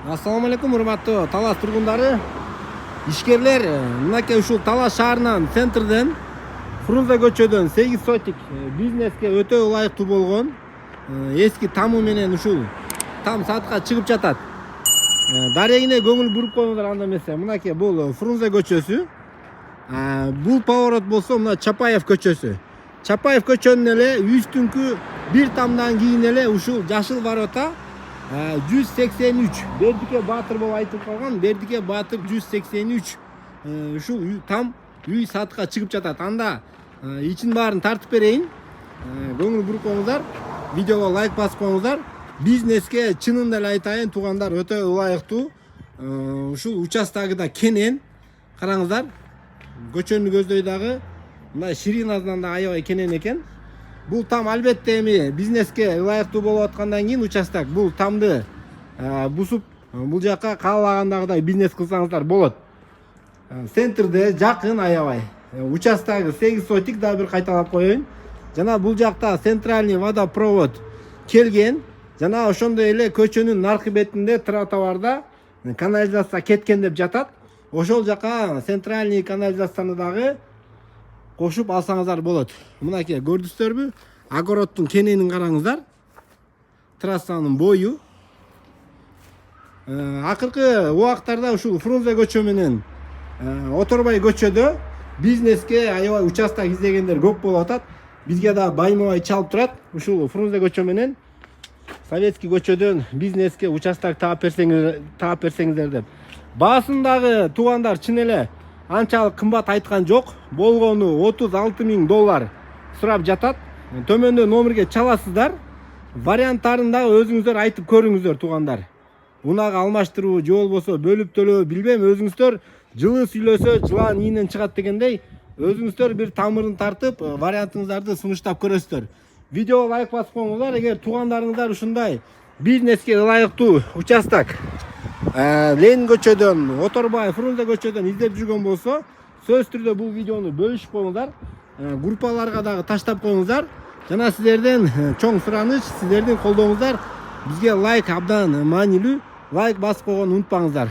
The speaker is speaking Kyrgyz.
Assalamu alaikum урматтуу Талас тургундары. Ишкерлер мынакей ушул Талас шаарынан центрден Фрунзе көчөдөн 8 сотик бизнеске өтө ылайыктуу болгон эски тамы менен ушул там сатка чыгып жатат. Дарегине көңүл буруп коюңуздар анда эмесе. Мынакей бул Фрунзе көчөсү. Бул поворот болсо мына Чапаев көчөсү. Чапаев көчөнүн эле үстүңкү бир тамдан кийин эле ушул жашыл ворота 183 Бердике Батыр болуп айтып калган. Бердике Батыр 183 ушул там үй сатка чыгып жатат. Анда ичин баарын тартып берейин. Көңүл буруп коюңуздар. Видеого лайк басып коюңуздар. Бизнеске чынында эле айтайын, туугандар өтө ылайыктуу. Ушул участогуда кенен. Караңыздар. Көчөнү көздөй дагы мына ширинасынан да аябай кенен экен. Бул там албетте эми бизнеске ылайыктуу болуп аткандан кийин участок бул тамды бусуп бул жака каалагандагыдай бизнес кылсаңыздар болот. Центрде жакын аябай. Участогу 8 сотик да бир кайталап коеюн. Жана бул жакта центральный водопровод келген. Жана ошондой эле көчөнүн наркы бетинде тротуарда канализация кеткен деп жатат. Ошол жака центральный канализацияны дагы кошуп алсаңыздар болот. Мынакей көрдүңүздөрбү? Огородтун кененин караңыздар. Трассанын бою. Акыркы убактарда ушул Фрунзе көчө менен Оторбай көчөдө бизнеске аябай участок издегендер көп болуп атат. Бизге да байма-бай чалып турат. Ушул Фрунзе көчө менен Советский көчөдөн бизнеске участок таап берсеңиздер деп. Баасындагы туугандар чын эле анчалык кымбат айткан жок. Болгону $36,000 сурап жатат. Төмөндө номерге чаласыздар. Варианттарын да өзүңүздөр айтып көрүңүздөр туугандар. Унага алмаштыруу же болбосо бөлүп төлөө билбем, өзүңүздөр жылы сүйлөсө жылан ийинен чыгат дегендей, өзүңүздөр бир тамырын тартып вариантыңыздарды сунуштап көрөсүздөр. Видеого лайк басып коюңуздар. Эгер туугандарыңыздар ушундай бизнеске ылайыктуу участок Ленин көчөдөн, Оторбай, Фрунзе көчөдөн издеп жүргөн болсо, сөз түрдө бул видеону бөлүшүп коюңуздар. Группаларга дагы таштап коюңуздар. Жана сиздерден чоң сураныч, сиздердин колдооңуздар бизге лайк абдан маанилүү. Лайк басып койгонду унутпаңыздар.